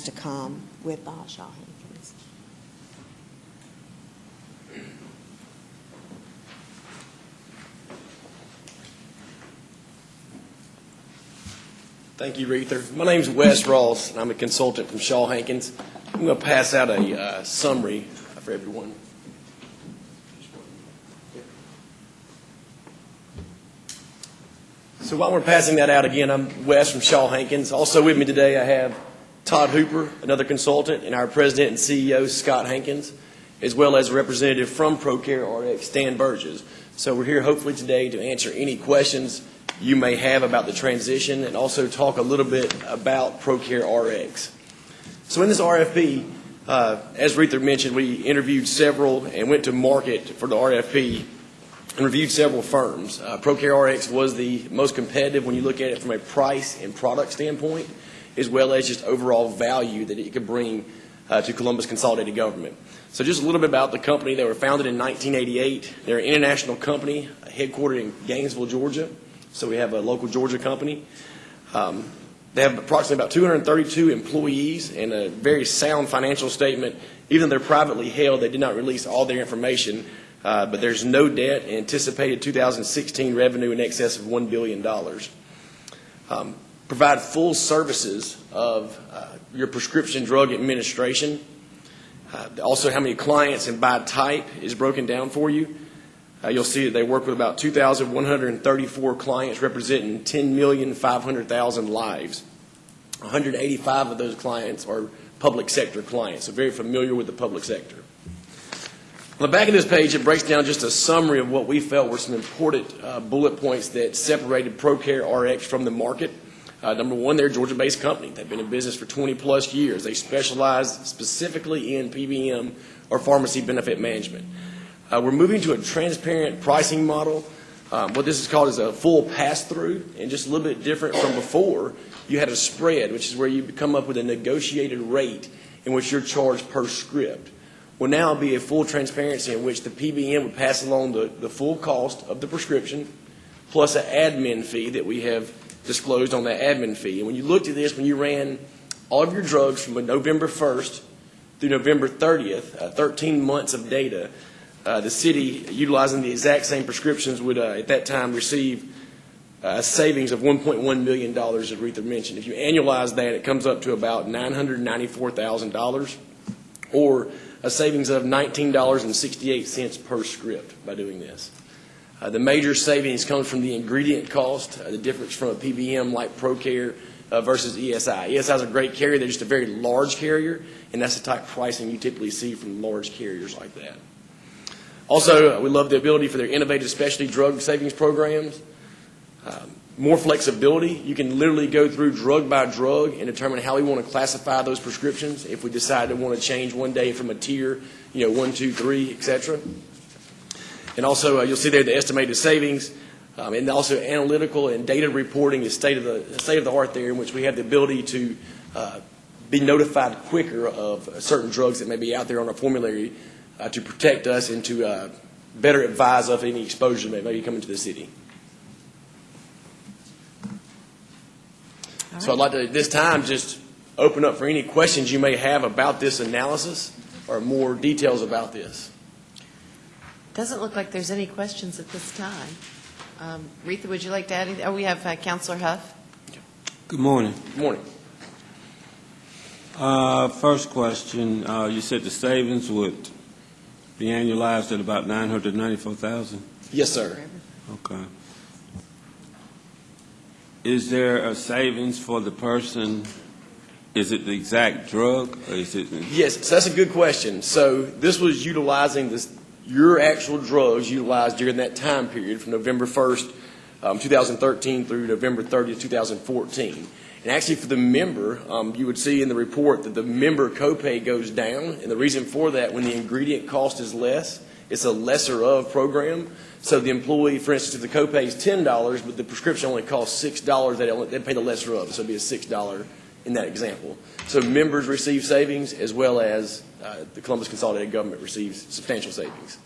to come with Shaw Hankins. Thank you, Reether. My name's Wes Ross, and I'm a consultant from Shaw Hankins. I'm going to pass out a summary for everyone. So while we're passing that out again, I'm Wes from Shaw Hankins. Also with me today I have Todd Hooper, another consultant, and our president and CEO, Scott Hankins, as well as a representative from ProCare RX, Stan Burgess. So we're here hopefully today to answer any questions you may have about the transition and also talk a little bit about ProCare RX. So in this RFP, as Reether mentioned, we interviewed several and went to market for the RFP and reviewed several firms. ProCare RX was the most competitive when you look at it from a price and product standpoint, as well as just overall value that it could bring to Columbus Consolidated Government. So just a little bit about the company. They were founded in 1988. They're an international company headquartered in Gainesville, Georgia. So we have a local Georgia company. They have approximately about 232 employees and a very sound financial statement. Even though they're privately held, they did not release all their information. But there's no debt, anticipated 2016 revenue in excess of $1 billion. Provide full services of your prescription drug administration. Also how many clients and by type is broken down for you. You'll see that they work with about 2,134 clients representing 10,500,000 lives. 185 of those clients are public sector clients, so very familiar with the public sector. On the back of this page, it breaks down just a summary of what we felt were some important bullet points that separated ProCare RX from the market. Number one, they're a Georgia-based company. They've been in business for 20-plus years. They specialize specifically in PBM or pharmacy benefit management. We're moving to a transparent pricing model. What this is called is a full pass-through, and just a little bit different from before. You had a spread, which is where you come up with a negotiated rate in which you're charged per script. Will now be a full transparency in which the PBM would pass along the full cost of the prescription plus an admin fee that we have disclosed on that admin fee. And when you looked at this, when you ran all of your drugs from November 1st through November 30th, 13 months of data, the city, utilizing the exact same prescriptions, would at that time receive a savings of $1.1 million, as Reether mentioned. If you annualize that, it comes up to about $994,000, or a savings of $19.68 per script by doing this. The major savings comes from the ingredient cost, the difference from a PBM like ProCare versus ESI. ESI is a great carrier. They're just a very large carrier, and that's the type of pricing you typically see from large carriers like that. Also, we love the ability for their innovative specialty drug savings programs. More flexibility. You can literally go through drug by drug and determine how we want to classify those prescriptions if we decide to want to change one day from a tier, 1, 2, 3, etc. And also, you'll see there the estimated savings, and also analytical and data reporting is state of the art there, in which we have the ability to be notified quicker of certain drugs that may be out there on our formulary to protect us and to better advise of any exposure that may be coming to the city. So I'd like to, at this time, just open up for any questions you may have about this analysis or more details about this. Doesn't look like there's any questions at this time. Reether, would you like to add anything? Oh, we have Councilor Huff. Good morning. Good morning. First question, you said the savings would be annualized at about $994,000? Yes, sir. Okay. Is there a savings for the person? Is it the exact drug, or is it? Yes, so that's a good question. So this was utilizing your actual drugs utilized during that time period from November 1st, 2013 through November 30th, 2014. And actually for the member, you would see in the report that the member copay goes down. And the reason for that, when the ingredient cost is less, it's a lesser of program. So the employee, for instance, if the copay is $10, but the prescription only costs $6, they pay the lesser of. So it'd be a $6 in that example. So members receive savings, as well as the Columbus Consolidated Government receives substantial savings.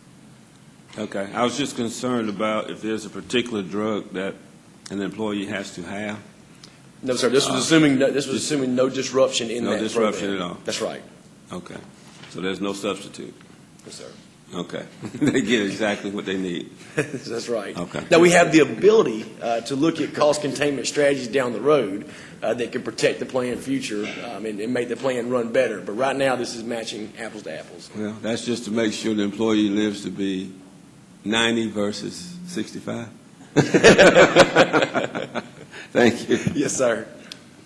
Okay. I was just concerned about if there's a particular drug that an employee has to have. No, sir, this was assuming no disruption in No that program. disruption at all. That's right. Okay. So there's no substitute? Yes, sir. Okay. They get exactly what they need. That's right. Okay. Now, we have the ability to look at cost containment strategies down the road that can protect the plan future and make the plan run better. But right now, this is matching apples to apples. Well, that's just to make sure the employee lives to be 90 versus 65. Thank you. Yes, sir.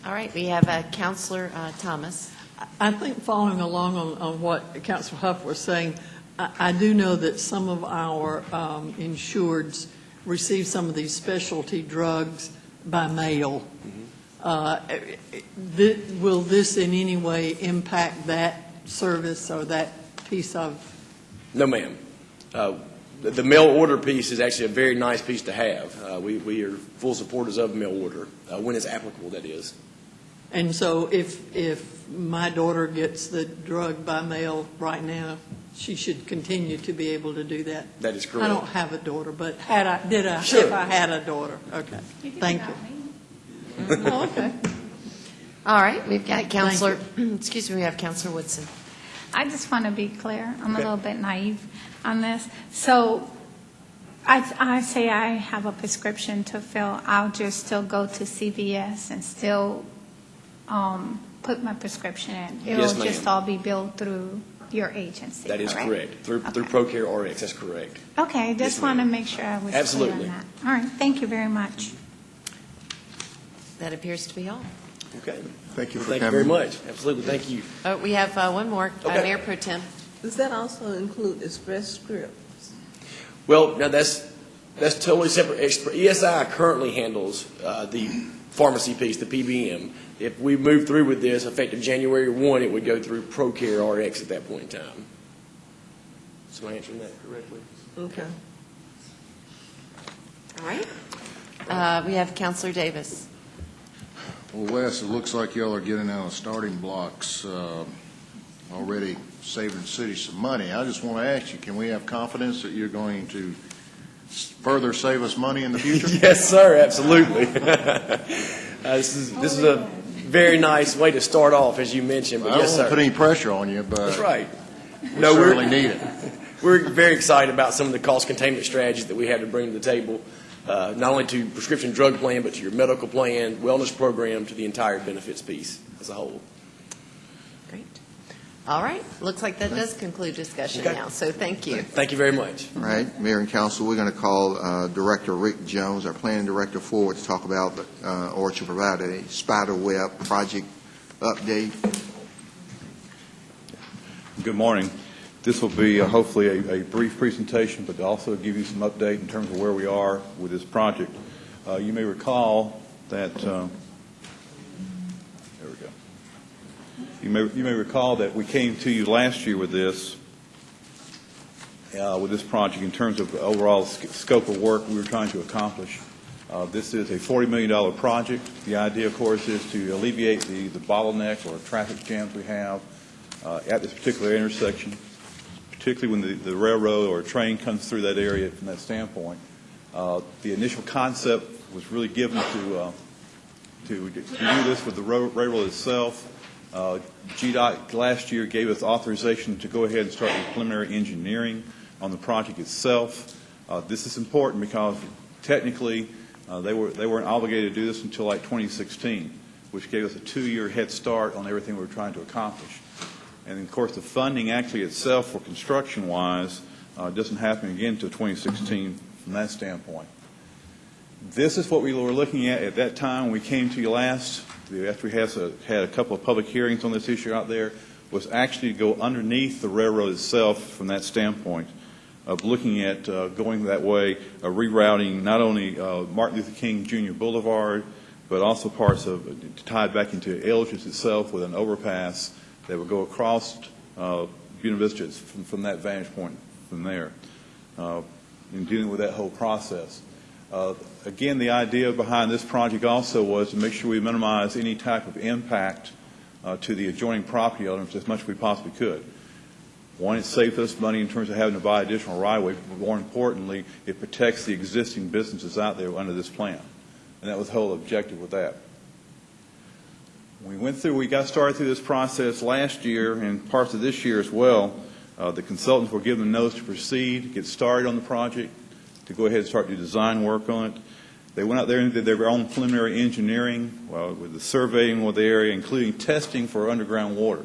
All right, we have Counselor Thomas. I think following along on what Councilor Huff was saying, I do know that some of our insureds receive some of these specialty drugs by mail. Will this in any way impact that service or that piece of? No, ma'am. The mail order piece is actually a very nice piece to have. We are full supporters of mail order, when it's applicable, that is. And so if my daughter gets the drug by mail right now, she should continue to be able to do that? That is correct. I don't have a daughter, but Sure. if I had a daughter, okay. Thank you. Oh, okay. All right, we've got Counselor, excuse me, we have Counselor Woodson. I just want to be clear. I'm Okay. a little bit naive on this. So I say I have a prescription to fill. I'll just still go to CVS and still put my prescription in. Yes, It'll just ma'am. all be billed through your agency. That is correct. Through Okay. ProCare RX, that's correct. Okay, Yes, just want to ma'am. make sure I was Absolutely. clear on that. All right, thank you very much. That appears to be all. Okay. Thank you for Thank you coming. very much. Absolutely. Thank you. Oh, we have one more, Okay. Mayor Pro Tem. Does that also include Express Scripts? Well, now that's totally separate. ESI currently handles the pharmacy piece, the PBM. If we move through with this, effective January 1, it would go through ProCare RX at that point in time. So am I answering that correctly? Okay. All right. We have Counselor Davis. Well, Wes, it looks like y'all are getting out of starting blocks, already saving the city some money. I just want to ask you, can we have confidence that you're going to further save us money in the future? Yes, sir. Absolutely. This is a very nice way to start off, as you mentioned. I But don't yes, want to put sir. any pressure on you, but That's right. we No, certainly need it. We're very excited about some of the cost containment strategies that we have to bring to the table, not only to prescription drug plan, but to your medical plan, wellness program, to the entire benefits piece as a whole. Great. All right, looks like that does conclude discussion Okay. now, so thank you. Thank you very much. All right, Mayor and Council, we're going to call Director Rick Jones, our planning director, forward to talk about or to provide a spider web project update. Good morning. This will be hopefully a brief presentation, but also give you some update in terms of where we are with this project. You may recall that, there we go. You may recall that we came to you last year with this project in terms of the overall scope of work we were trying to accomplish. This is a $40 million project. The idea, of course, is to alleviate the bottleneck or traffic jams we have at this particular intersection, particularly when the railroad or a train comes through that area from that standpoint. The initial concept was really given to do this with the railroad itself. GDOT last year gave us authorization to go ahead and start the preliminary engineering on the project itself. This is important because technically they weren't obligated to do this until like 2016, which gave us a 2-year head start on everything we were trying to accomplish. And of course, the funding actually itself for construction-wise doesn't happen again until 2016 from that standpoint. This is what we were looking at that time when we came to you last, after we had a couple of public hearings on this issue out there, was actually to go underneath the railroad itself from that standpoint of looking at going that way, rerouting not only Martin Luther King Jr. Boulevard, but also parts of tied back into Eldridge itself with an overpass that would go across Buena Vista from that vantage point from there in dealing with that whole process. Again, the idea behind this project also was to make sure we minimize any type of impact to the adjoining property owners as much as we possibly could. One, it saved us money in terms of having to buy additional right-of-way, but more importantly, it protects the existing businesses out there under this plan. And that was the whole objective with that. We got started through this process last year and parts of this year as well. The consultants were given notice to proceed, get started on the project, to go ahead and start the design work on it. They went out there and did their own preliminary engineering with the surveying of the area, including testing for underground water.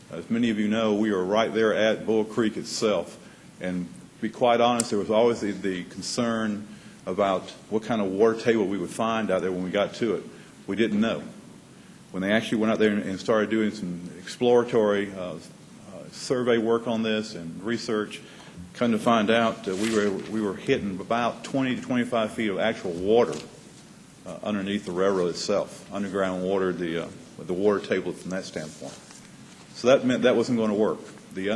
As many of you know, we are right there at Bull Creek itself. And to be quite honest, there was always the concern about what kind of water table we would find out there when we got to it. We didn't know. When they actually went out there and started doing some exploratory survey work on this and research, come to find out we were hitting about 20 to 25 feet of actual water underneath the railroad itself, underground water, the water table from that standpoint. So that meant that wasn't going to work. The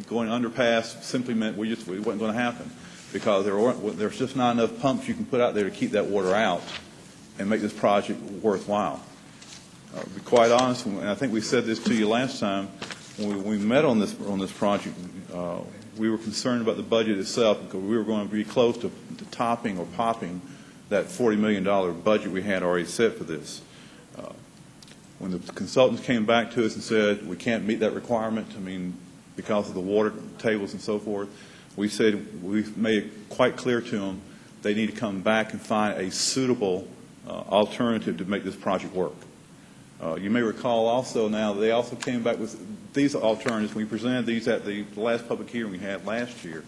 going underpass simply meant it wasn't going to happen because there's just not enough pumps you can put out there to keep that water out and make this project worthwhile. To be quite honest, and I think we said this to you last time, when we met on this project, we were concerned about the budget itself because we were going to be close to topping or popping that $40 million budget we had already set for this. When the consultants came back to us and said we can't meet that requirement, because of the water tables and so forth, we made it quite clear to them they need to come back and find a suitable alternative to make this project work. You may recall also now they also came back with these alternatives. We presented these at the last public hearing we had last year,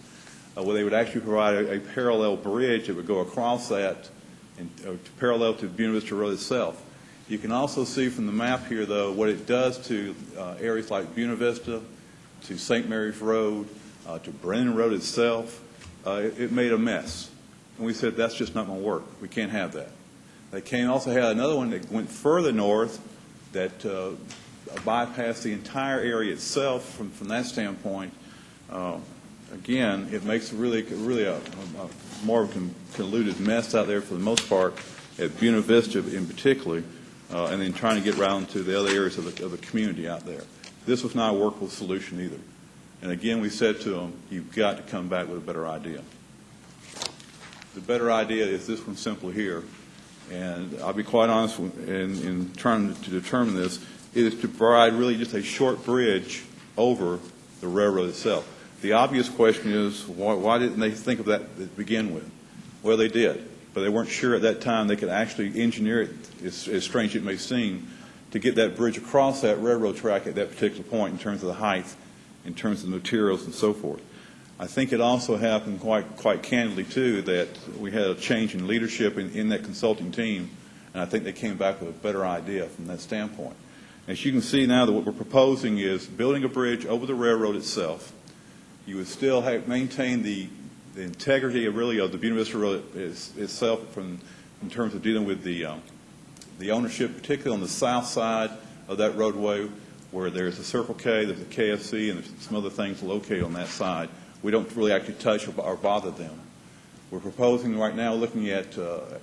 where they would actually provide a parallel bridge that would go across that and parallel to Buena Vista Road itself. You can also see from the map here, though, what it does to areas like Buena Vista, to St. Mary's Road, to Brennan Road itself. It made a mess. And we said, that's just not going to work. We can't have that. They also had another one that went further north that bypassed the entire area itself from that standpoint. Again, it makes really a more of a convoluted mess out there for the most part at Buena Vista in particular, and then trying to get around to the other areas of the community out there. This was not a workable solution either. And again, we said to them, you've got to come back with a better idea. The better idea is this one simple here. And I'll be quite honest in trying to determine this, it is to provide really just a short bridge over the railroad itself. The obvious question is, why didn't they think of that to begin with? Well, they did, but they weren't sure at that time they could actually engineer it, as strange as it may seem, to get that bridge across that railroad track at that particular point in terms of the height, in terms of the materials and so forth. I think it also happened quite candidly, too, that we had a change in leadership in that consulting team, and I think they came back with a better idea from that standpoint. As you can see now, that what we're proposing is building a bridge over the railroad itself. You would still maintain the integrity of the Buena Vista Road itself in terms of dealing with the ownership, particularly on the south side of that roadway where there's a Circle K, there's a KFC, and there's some other things located on that side. We don't really actually touch or bother them. We're proposing right now, looking at a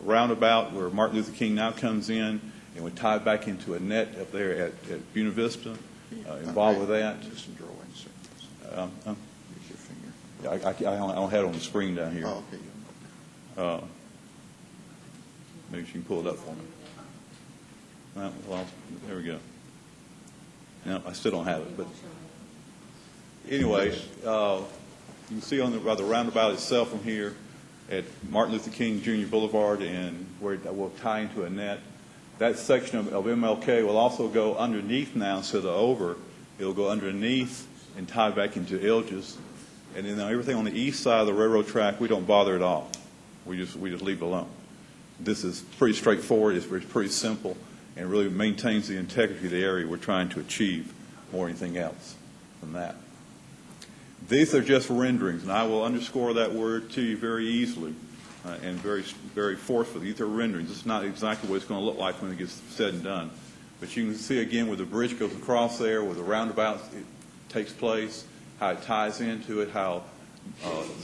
roundabout where Martin Luther King now comes in and would tie back into a net up there at Buena Vista, involved with that. Just some drawings. Use your finger. Yeah, I don't have it on the screen down here. Oh, okay. Maybe you can pull it up for me. Well, there we go. No, I still don't have it, but anyway, you can see on the roundabout itself from here at Martin Luther King Jr. Boulevard, and where it will tie into a net. That section of MLK will also go underneath now instead of over. It'll go underneath and tie back into Ilges. And then everything on the east side of the railroad track, we don't bother at all. We just leave it alone. This is pretty straightforward. It's pretty simple, and really maintains the integrity of the area we're trying to achieve more than anything else than that. These are just renderings, and I will underscore that word to you very easily and very, very forcefully. These are renderings. This is not exactly what it's going to look like when it gets said and done. But you can see again where the bridge goes across there, where the roundabout takes place, how it ties into it, how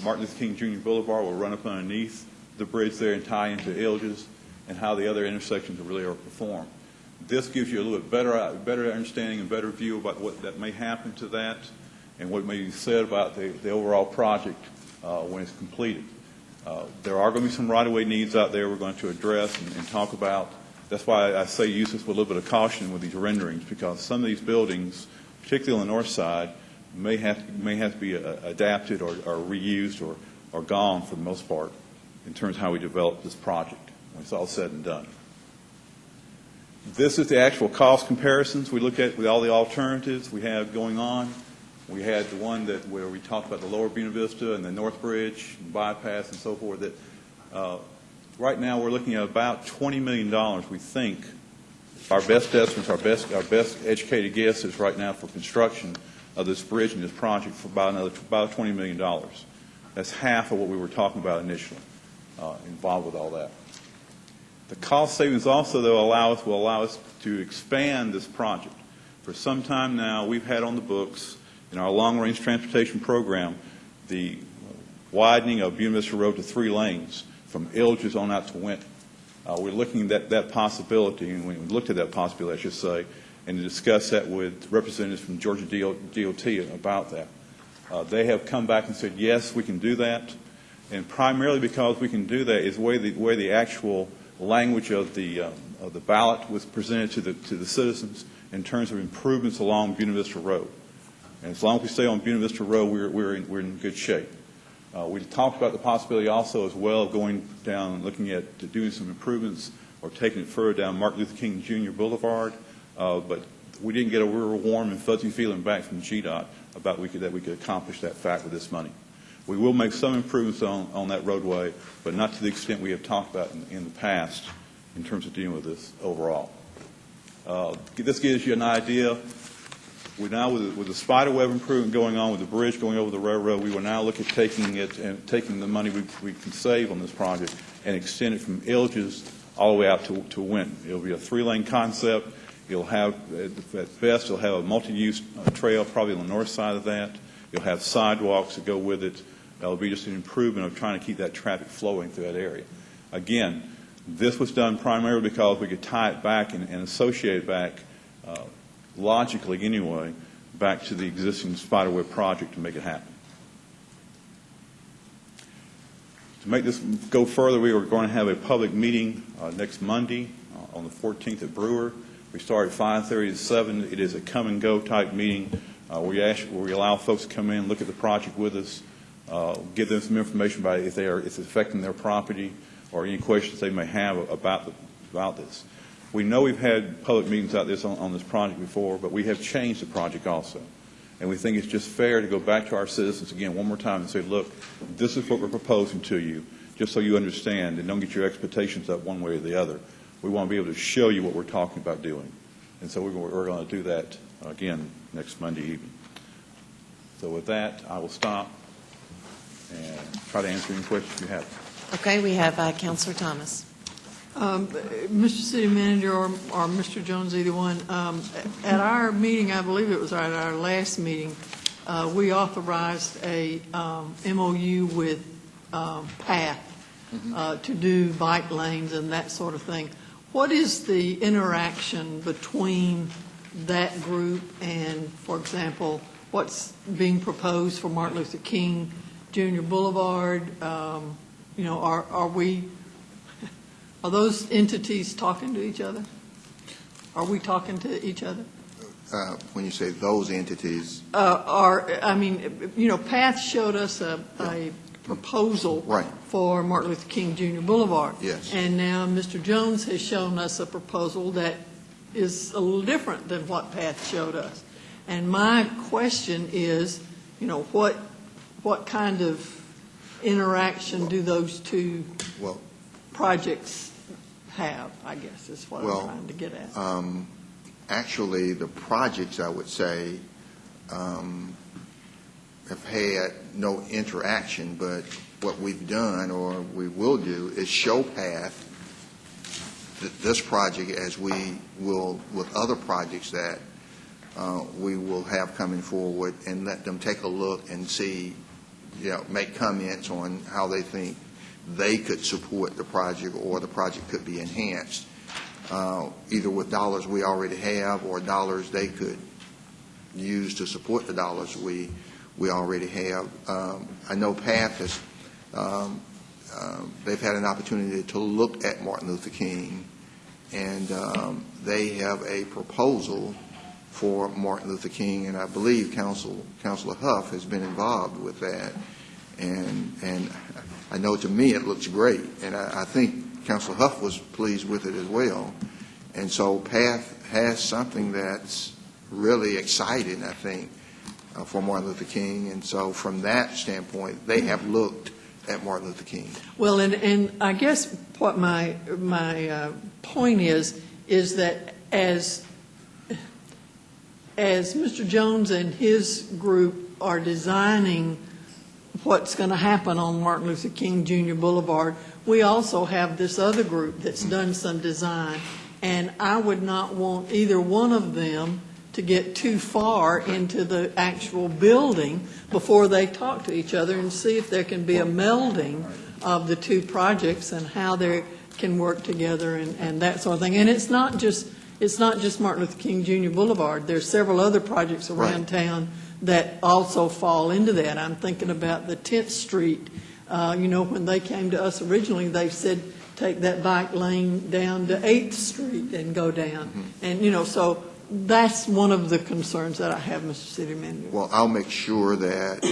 Martin Luther King Jr. Boulevard will run up underneath the bridge there and tie into Ilges, and how the other intersections really are performed. This gives you a little bit better understanding and better view about what that may happen to that and what may be said about the overall project when it's completed. There are going to be some right-of-way needs out there we're going to address and talk about. That's why I say use this with a little bit of caution with these renderings, because some of these buildings, particularly on the north side, may have to be adapted or reused or gone for the most part in terms of how we develop this project when it's all said and done. This is the actual cost comparisons we look at with all the alternatives we have going on. We had the one where we talked about the Lower Buena Vista and the North Bridge and bypass and so forth. That right now we're looking at about $20 million. We think our best estimates, our best educated guess is right now for construction of this bridge and this project for about $20 million. That's half of what we were talking about initially, involved with all that. The cost savings also, though, will allow us to expand this project. For some time now, we've had on the books in our long-range transportation program the widening of Buena Vista Road to 3 lanes from Ilges on out to Winton. We're looking at that possibility, and we looked at that possibility, I should say, and to discuss that with representatives from Georgia DOT about that. They have come back and said, yes, we can do that, and primarily because we can do that is the way the actual language of the ballot was presented to the citizens in terms of improvements along Buena Vista Road. And as long as we stay on Buena Vista Road, we're in good shape. We talked about the possibility also as well of going down and looking at doing some improvements or taking it further down Martin Luther King Jr. Boulevard, but we didn't get a real warm and fuzzy feeling back from GDOT about that we could accomplish that fact with this money. We will make some improvements on that roadway, but not to the extent we have talked about in the past in terms of dealing with this overall. This gives you an idea. We now, with the spider web improvement going on, with the bridge going over the railroad, we will now look at taking the money we can save on this project and extend it from Ilges all the way out to Winton. It'll be a 3-lane concept. It'll have, at best, it'll have a multi-use trail probably on the north side of that. You'll have sidewalks that go with it. That'll be just an improvement of trying to keep that traffic flowing through that area. Again, this was done primarily because we could tie it back and associate it back, logically anyway, back to the existing Spiderweb project to make it happen. To make this go further, we are going to have a public meeting next Monday on the 14th at Brewer. We start at 5:30 to 7. It is a come-and-go type meeting where we allow folks to come in, look at the project with us, give them some information about if it's affecting their property or any questions they may have about this. We know we've had public meetings out there on this project before, but we have changed the project also. And we think it's just fair to go back to our citizens again one more time and say, look, this is what we're proposing to you, just so you understand and don't get your expectations up one way or the other. We want to be able to show you what we're talking about doing. And so we're going to do that again next Monday evening. So with that, I will stop and try to answer any questions you have. Okay, we have Councilor Thomas. Mr. City Manager or Mr. Jones, either one, at our meeting, I believe it was at our last meeting, we authorized a MOU with PATH to do bike lanes and that sort of thing. What is the interaction between that group and, for example, what's being proposed for Martin Luther King Jr. Boulevard? Are those entities talking to each other? Are we talking to each other? When you say those entities, PATH showed us a proposal right, for Martin Luther King Jr. Boulevard. Yes. And now Mr. Jones has shown us a proposal that is a little different than what PATH showed us. And my question is, what kind of interaction do those two projects have, I guess, is what I'm trying to get at. Actually, the projects, I would say, have had no interaction, but what we've done or we will do is show PATH this project as we will with other projects that we will have coming forward, and let them take a look and see, make comments on how they think they could support the project or the project could be enhanced, either with dollars we already have or dollars they could use to support the dollars we already have. I know PATH has, they've had an opportunity to look at Martin Luther King and they have a proposal for Martin Luther King, and I believe Councilor Huff has been involved with that. And I know to me it looks great, and I think Councilor Huff was pleased with it as well. And so PATH has something that's really exciting, I think, for Martin Luther King. And so from that standpoint, they have looked at Martin Luther King. Well, and I guess what my point is that as Mr. Jones and his group are designing what's going to happen on Martin Luther King Jr. Boulevard, we also have this other group that's done some design, and I would not want either one of them to get too far into the actual building before they talk to each other and see if there can be a melding of the two projects and how they can work together and that sort of thing. And it's not just Martin Luther King Jr. Boulevard. There's several other projects around town that also fall into that. I'm thinking about the 10th Street. When they came to us originally, they said take that bike lane down to 8th Street and go down. And, so that's one of the concerns that I have, Mr. City Manager. Well, I'll make sure that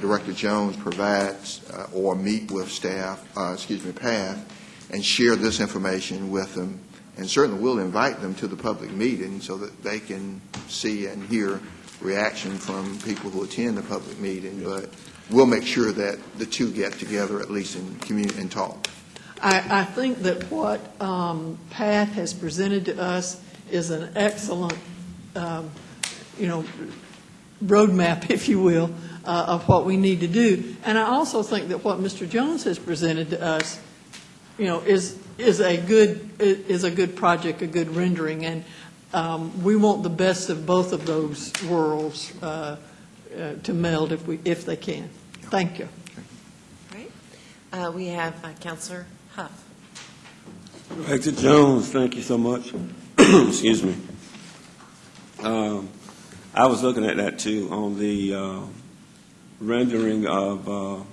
Director Jones provides or meet with staff, PATH, and share this information with them. And certainly we'll invite them to the public meeting so that they can see and hear reaction from people who attend the public meeting. But we'll make sure that the two get together at least in community and talk. I think that what PATH has presented to us is an excellent, roadmap, if you will, of what we need to do. And I also think that what Mr. Jones has presented to us, is a good project, a good rendering, and we want the best of both of those worlds to meld if they can. Thank you. Right. We have Councilor Huff. Director Jones, thank you so much. Excuse me. I was looking at that too on the rendering of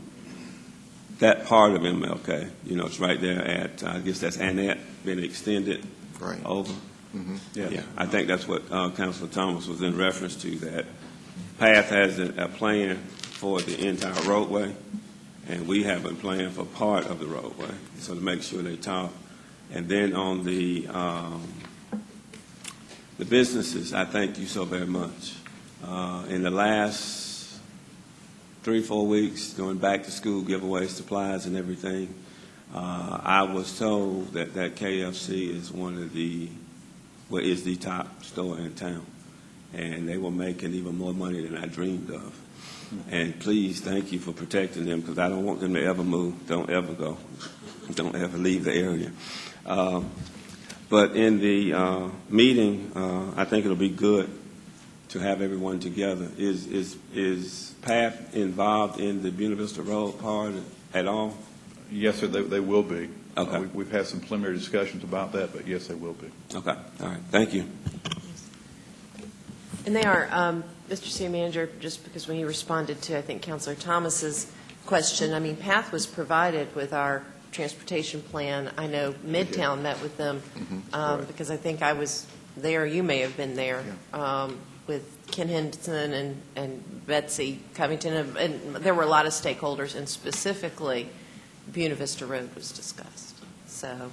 that part of MLK. It's right there at, I guess that's Annette, been extended over. Mm-hmm. Yeah, I think that's what Councilor Thomas was in reference to, that PATH has a plan for the entire roadway, and we have a plan for part of the roadway, so to make sure they talk. And then on the businesses, I thank you so very much. In the last 3-4 weeks, going back to school, giveaway supplies and everything, I was told that KFC is is the top store in town, and they were making even more money than I dreamed of. And please, thank you for protecting them, because I don't want them to ever move. Don't ever go. Don't ever leave the area. But in the meeting, I think it'll be good to have everyone together. Is PATH involved in the Buena Vista Road part at all? Yes, sir, they will be. Okay. We've had some preliminary discussions about that, but yes, they will be. Okay. All right. Thank you. And they are, Mr. City Manager, just because when he responded to, I think, Councilor Thomas's question, I mean, PATH was provided with our transportation plan. I know Midtown met with them because I think I was there. You may have been there with Ken Henderson and Betsy Covington, and there were a lot of stakeholders, and specifically Buena Vista Road was discussed. So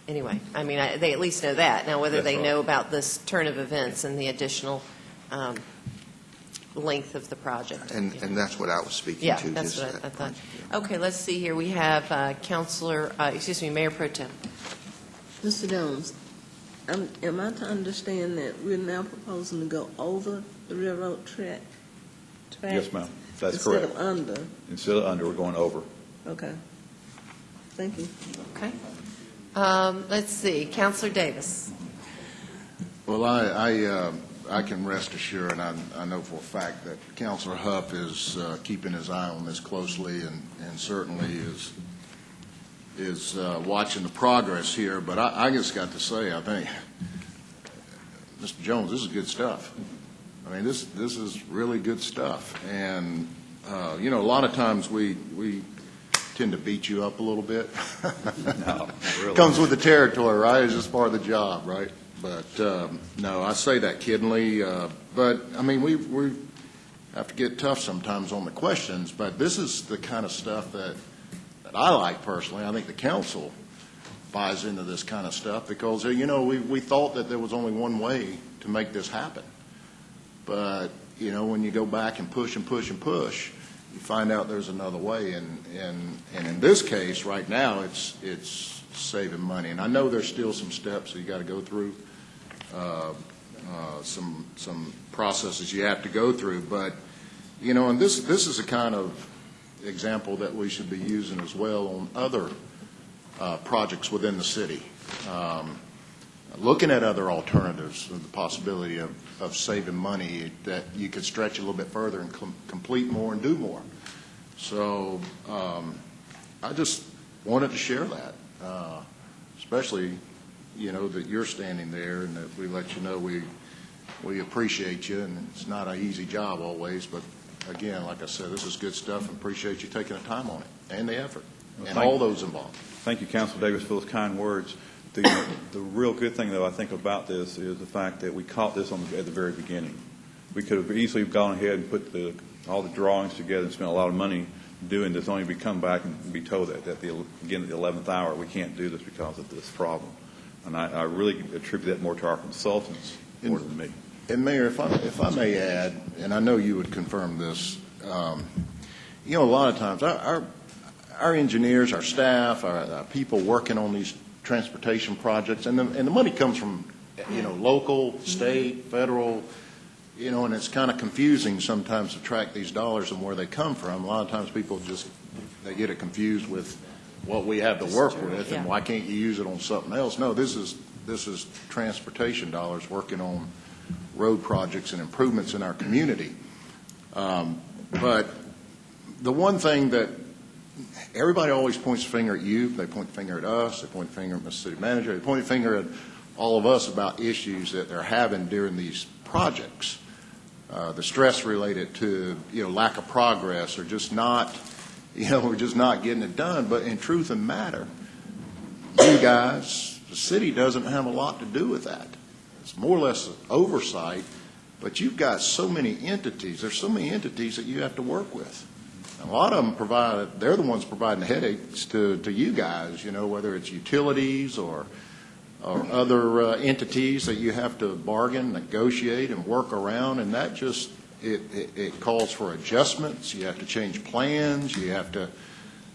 anyway, I mean, they at least know that. Now, whether they know about this turn of events and the additional length of the project. And that's what I was speaking to. Yeah, that's what I thought. Okay, let's see here. We have Mayor Pro Tem. Mr. Jones, am I to understand that we're now proposing to go over the railroad track? Yes, ma'am. That's correct. Instead of under? Instead of under, we're going over. Okay. Thank you. Okay. Let's see. Councilor Davis. Well, I can rest assured, and I know for a fact that Councilor Huff is keeping his eye on this closely and certainly is watching the progress here. But I just got to say, I think, Mr. Jones, this is good stuff. I mean, this is really good stuff. And, a lot of times we tend to beat you up a little bit. No, really. Comes with the territory, right? It's just part of the job, right? But, no, I say that kiddingly. But, I mean, we have to get tough sometimes on the questions, but this is the kind of stuff that I like personally. I think the council buys into this kind of stuff because, you know, we thought that there was only one way to make this happen. But, you know, when you go back and push and push and push, you find out there's another way. And in this case, right now, it's saving money. And I know there's still some steps that you got to go through, some processes you have to go through. But, you know, and this is a kind of example that we should be using as well on other projects within the city. Looking at other alternatives, the possibility of saving money that you could stretch a little bit further and complete more and do more. So I just wanted to share that, especially, you know, that you're standing there and that we let you know we appreciate you, and it's not an easy job always, but again, like I said, this is good stuff, and appreciate you taking the time on it and the effort and all those involved. Thank you, Councilman Davis, for those kind words. The real good thing, though, I think about this is the fact that we caught this at the very beginning. We could have easily gone ahead and put all the drawings together and spent a lot of money doing this, only to come back and be told that again at the 11th hour we can't do this because of this problem. And I really attribute that more to our consultants more than me. And Mayor, if I may add, and I know you would confirm this, you know, a lot of times our engineers, our staff, our people working on these transportation projects, and the money comes from, you know, local, state, federal, you know, and it's kind of confusing sometimes to track these dollars and where they come from. A lot of times people they get it confused with what we have to work with, and why can't you use it on something else? No, this is transportation dollars working on road projects and improvements in our community. But the one thing that everybody always points the finger at you. They point the finger at us. They point the finger at the city manager. They point the finger at all of us about issues that they're having during these projects. The stress related to, you know, lack of progress, or just not, you know, we're just not getting it done. But in truth and matter, you guys, the city doesn't have a lot to do with that. It's more or less oversight, but you've got so many entities. There's so many entities that you have to work with. A lot of them they're the ones providing headaches to you guys, you know, whether it's utilities or other entities that you have to bargain, negotiate, and work around, and that just, it calls for adjustments. You have to change plans. You have to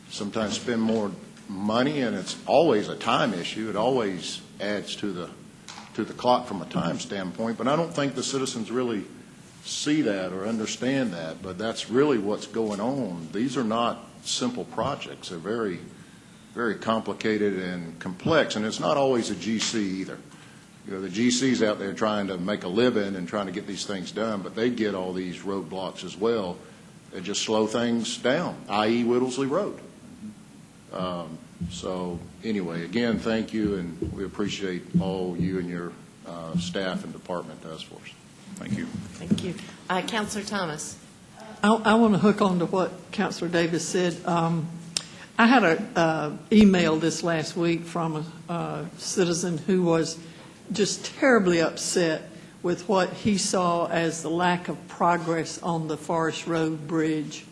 sometimes spend more money, and it's always a time issue. It always adds to the clock from a time standpoint, but I don't think the citizens really see that or understand that, but that's really what's going on. These are not simple projects. They're very, very complicated and complex, and it's not always a GC either. You know, the GC's out there trying to make a living and trying to get these things done, but they get all these roadblocks as well that just slow things down, i.e. Whittlesley Road. So anyway, again, thank you, and we appreciate all you and your staff and department does for us. Thank you. Thank you. Councilor Thomas. I want to hook on to what Councilor Davis said. I had an email this last week from a citizen who was just terribly upset with what he saw as the lack of progress on the Forest Road Bridge,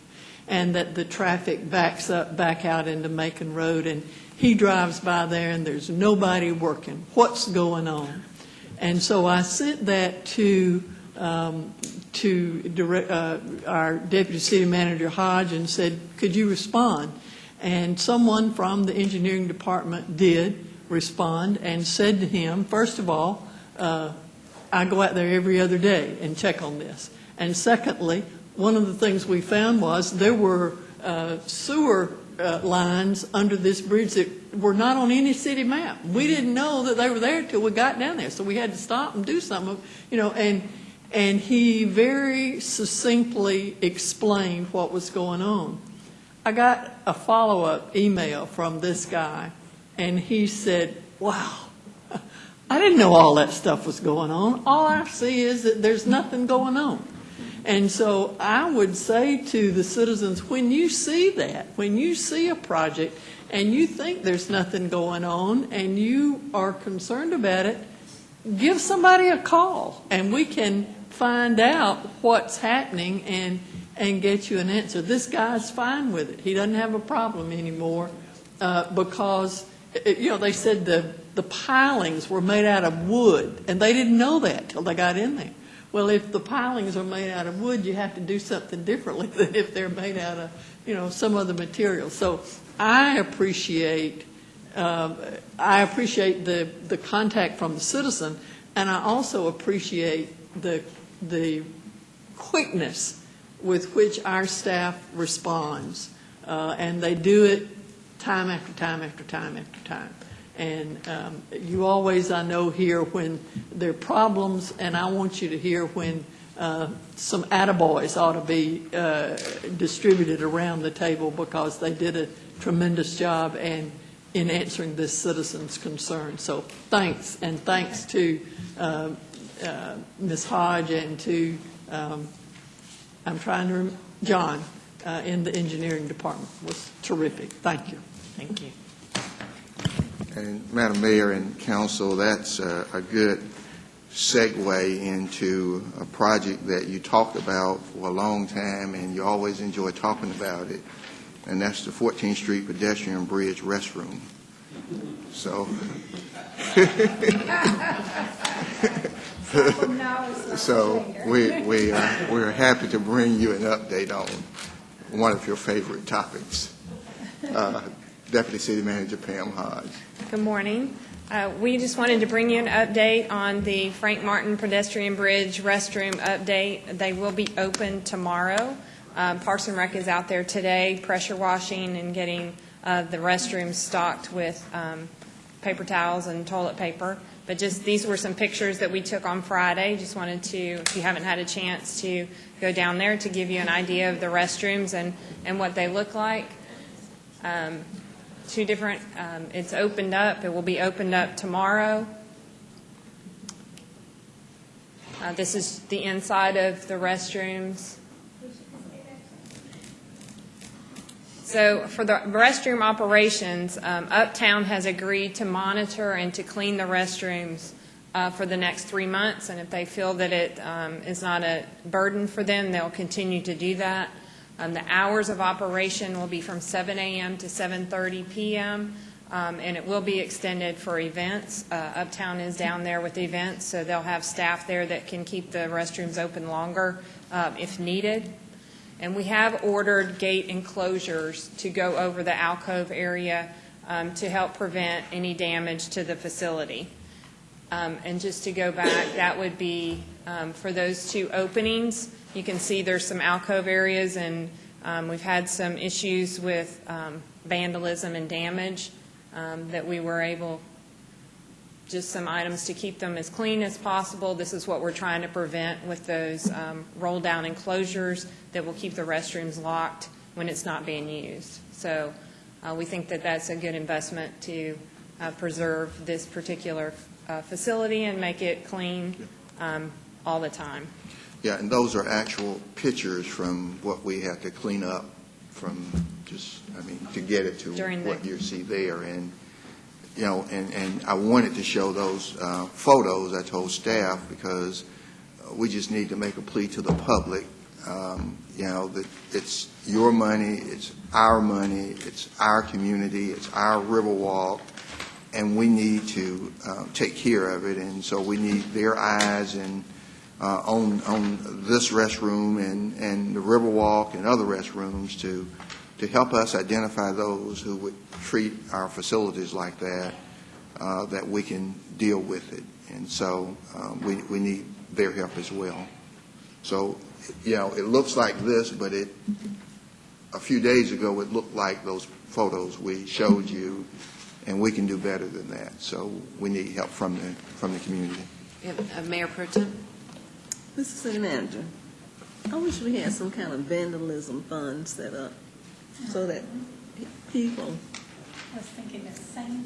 and that the traffic backs up back out into Macon Road, and he drives by there and there's nobody working. What's going on? And so I sent that to our Deputy City Manager Hodge and said, could you respond? And someone from the engineering department did respond and said to him, first of all, I go out there every other day and check on this. And secondly, one of the things we found was there were sewer lines under this bridge that were not on any city map. We didn't know that they were there till we got down there, so we had to stop and do something, you know, and he very succinctly explained what was going on. I got a follow-up email from this guy, and he said, wow, I didn't know all that stuff was going on. All I see is that there's nothing going on. And so I would say to the citizens, when you see that, when you see a project and you think there's nothing going on and you are concerned about it, give somebody a call and we can find out what's happening and get you an answer. This guy's fine with it. He doesn't have a problem anymore because, they said the pilings were made out of wood, and they didn't know that till they got in there. Well, if the pilings are made out of wood, you have to do something differently than if they're made out of, some other material. So I appreciate the contact from the citizen, and I also appreciate the quickness with which our staff responds, and they do it time after time after time after time. And you always, I know, hear when there are problems, and I want you to hear when some attaboys ought to be distributed around the table because they did a tremendous job in answering this citizen's concern. So thanks, and thanks to Ms. Hodge and to John in the engineering department. It was terrific. Thank you. Thank you. And Madam Mayor and Council, that's a good segue into a project that you talked about for a long time and you always enjoy talking about it, and that's the 14th Street pedestrian bridge restroom. So, we're happy to bring you an update on one of your favorite topics. Deputy City Manager Pam Hodge. Good morning. We just wanted to bring you an update on the Frank Martin Pedestrian Bridge restroom update. They will be open tomorrow. Parks and Rec is out there today pressure washing and getting the restrooms stocked with paper towels and toilet paper. But just these were some pictures that we took on Friday. Just wanted to, if you haven't had a chance to go down there, to give you an idea of the restrooms and what they look like. Two different, it's opened up. It will be opened up tomorrow. This is the inside of the restrooms. So for the restroom operations, Uptown has agreed to monitor and to clean the restrooms for the next 3 months. And if they feel that it is not a burden for them, they'll continue to do that. The hours of operation will be from 7 a.m. to 7:30 p.m., and it will be extended for events. Uptown is down there with events, so they'll have staff there that can keep the restrooms open longer if needed. And we have ordered gate enclosures to go over the alcove area to help prevent any damage to the facility. And just to go back, that would be for those two openings. You can see there's some alcove areas, and we've had some issues with vandalism and damage that we were able, just some items to keep them as clean as possible. This is what we're trying to prevent with those roll-down enclosures that will keep the restrooms locked when it's not being used. So we think that that's a good investment to preserve this particular facility and make it clean all the time. Yeah, and those are actual pictures from what we have to clean up from to get it to what you see there. And, and I wanted to show those photos, I told staff, because we just need to make a plea to the public, that it's your money, it's our community, it's our Riverwalk, and we need to take care of it. And so we need their eyes and on this restroom and the Riverwalk and other restrooms to help us identify those who would treat our facilities like that, that we can deal with it. And so we need their help as well. So, it looks like this, but a few days ago it looked like those photos we showed you, and we can do better than that. So we need help from the community. Mayor Pro Tem? Mr. City Manager, I wish we had some kind of vandalism fund set up so that people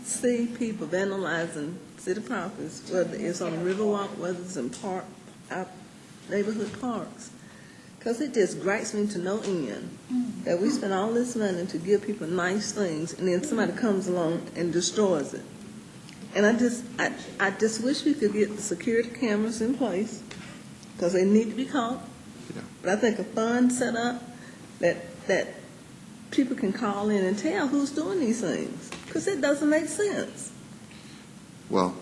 see people vandalizing city properties, whether it's on the Riverwalk, whether it's in our neighborhood parks. Because it just gripes me to no end that we spend all this money to give people nice things, and then somebody comes along and destroys it. And I just wish we could get the security cameras in place, because they need to be caught. Yeah. But I think a fund set up that people can call in and tell who's doing these things, because it doesn't make sense. Well,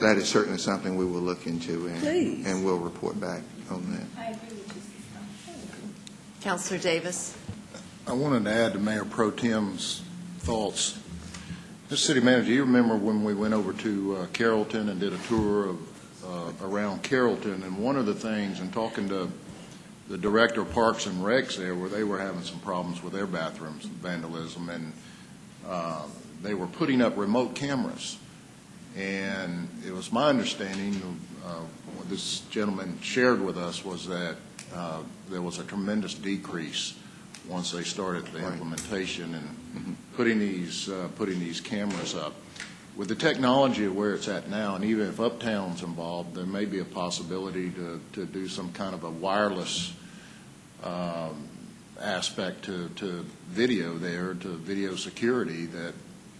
that is certainly something we will look into, Please. and we'll report back on that. I agree with you, Councilor Davis. I wanted to add to Mayor Pro Tem's thoughts. Mr. City Manager, you remember when we went over to Carrollton and did a tour of around Carrollton, and one of the things, and talking to the Director of Parks and Recs there, where they were having some problems with their bathrooms, vandalism, and they were putting up remote cameras. And it was my understanding, what this gentleman shared with us, was that there was a tremendous decrease once they started the implementation and putting these cameras up. With the technology of where it's at now, and even if Uptown's involved, there may be a possibility to do some kind of a wireless aspect to video there, to video security that,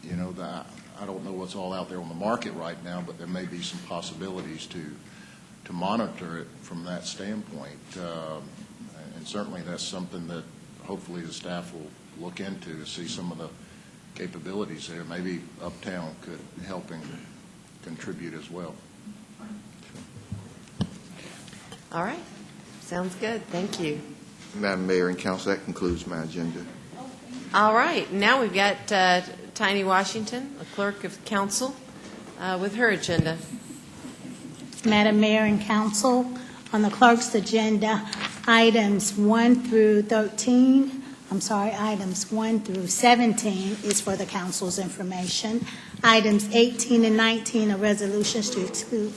you know, that I don't know what's all out there on the market right now, but there may be some possibilities to monitor it from that standpoint. And certainly that's something that hopefully the staff will look into to see some of the capabilities there. Maybe Uptown could help and contribute as well. All right. Sounds good. Thank you. Madam Mayor and Council, that concludes my agenda. All right. Now we've got Tiny Washington, the Clerk of Council, with her agenda. Madam Mayor and Council, on the clerk's agenda, items 1 through 17 is for the council's information. Items 18 and 19 are resolutions to exclude.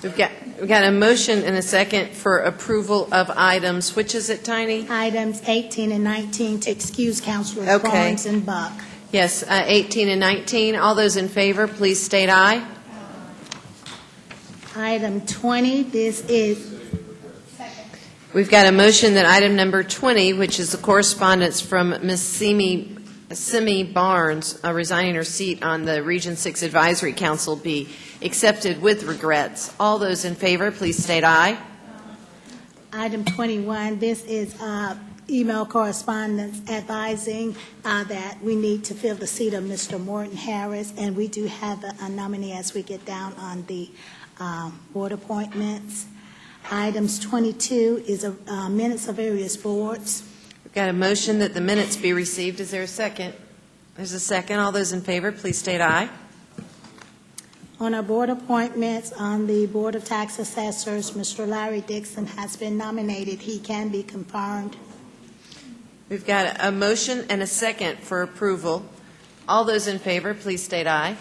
We've got a motion and a second for approval of items. Which is it, Tiny? Items 18 and 19 to excuse Councilors Okay. Barnes and Buck. Yes, 18 and 19. All those in favor, please state aye. Item 20, this is We've got a motion that item number 20, which is the correspondence from Ms. Simi Barnes, resigning her seat on the Region 6 Advisory Council, be accepted with regrets. All those in favor, please state aye. Item 21, this is email correspondence advising that we need to fill the seat of Mr. Morton Harris, and we do have a nominee as we get down on the board appointments. Items 22 is minutes of various boards. We've got a motion that the minutes be received. Is there a second? There's a second. All those in favor, please state aye. On our board appointments, on the Board of Tax Assessors, Mr. Larry Dixon has been nominated. He can be confirmed. We've got a motion and a second for approval. All those in favor, please state aye.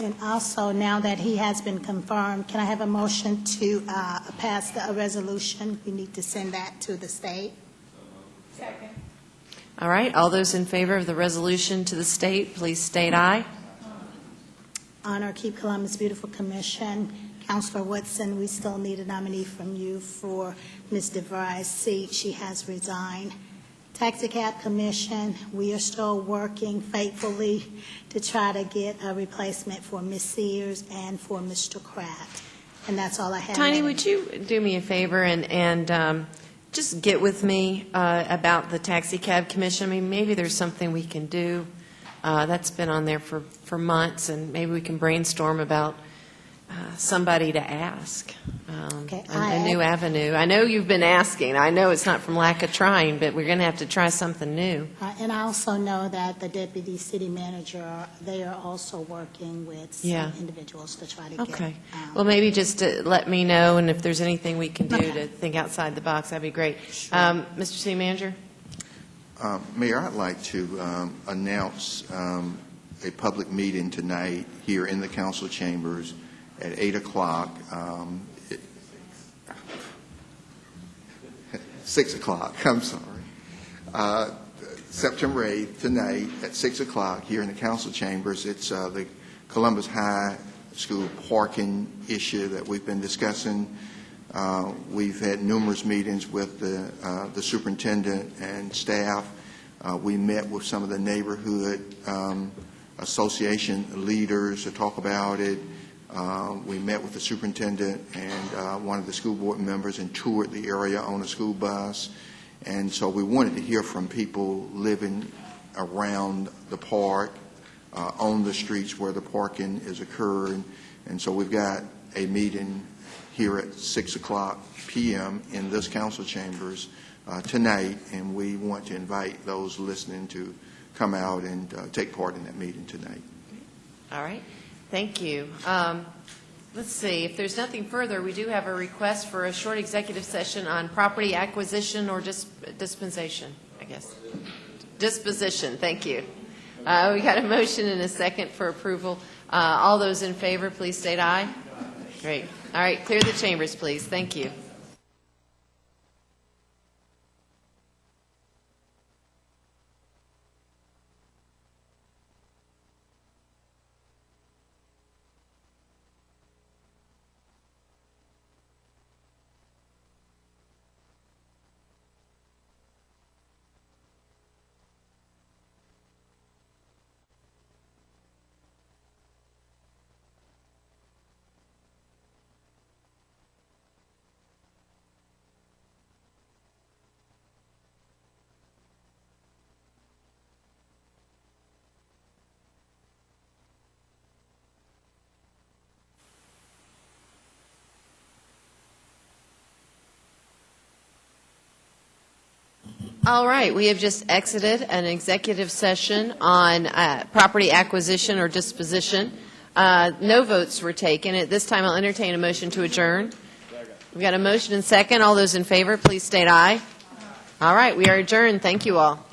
And also, now that he has been confirmed, can I have a motion to pass a resolution? We need to send that to the state. Second. All right. All those in favor of the resolution to the state, please state aye. On our Keep Columbus Beautiful Commission, Councilor Woodson, we still need a nominee from you for Ms. DeVry's seat. She has resigned. Taxicab Commission, we are still working faithfully to try to get a replacement for Ms. Sears and for Mr. Kraft. And that's all I have. Tiny, would you do me a favor and just get with me about the Taxi Cab Commission? I mean, maybe there's something we can do. That's been on there for months, and maybe we can brainstorm about somebody to ask, Okay, a new avenue. I know you've been asking. I know it's not from lack of trying, but we're going to have to try something new. And I also know that the deputy city manager, they are also working with some Yeah. individuals to try to get. Okay. Well, maybe just to let me know, and if there's anything we can do to think outside the box, that'd be great. Mr. City Manager? Mayor, I'd like to announce a public meeting tonight here in the council chambers at 8 o'clock. 6 o'clock, I'm sorry. September 8th, tonight, at 6 o'clock, here in the council chambers. It's the Columbus High School parking issue that we've been discussing. We've had numerous meetings with the superintendent and staff. We met with some of the neighborhood association leaders to talk about it. We met with the superintendent and one of the school board members and toured the area on a school bus. And so we wanted to hear from people living around the park, on the streets where the parking is occurring. And so we've got a meeting here at 6:00 p.m. in this council chambers tonight, and we want to invite those listening to come out and take part in that meeting tonight. All right. Thank you. Let's see. If there's nothing further, we do have a request for a short executive session on property acquisition or dispensation, I guess. Disposition. Thank you. We got a motion and a second for approval. All those in favor, please state aye. Great. All right. Clear the chambers, please. Thank you. All right, we have just exited an executive session on property acquisition or disposition. No votes were taken. At this time, I'll entertain a motion to adjourn. We've got a motion and second. All those in favor, please state aye. All right, we are adjourned. Thank you all.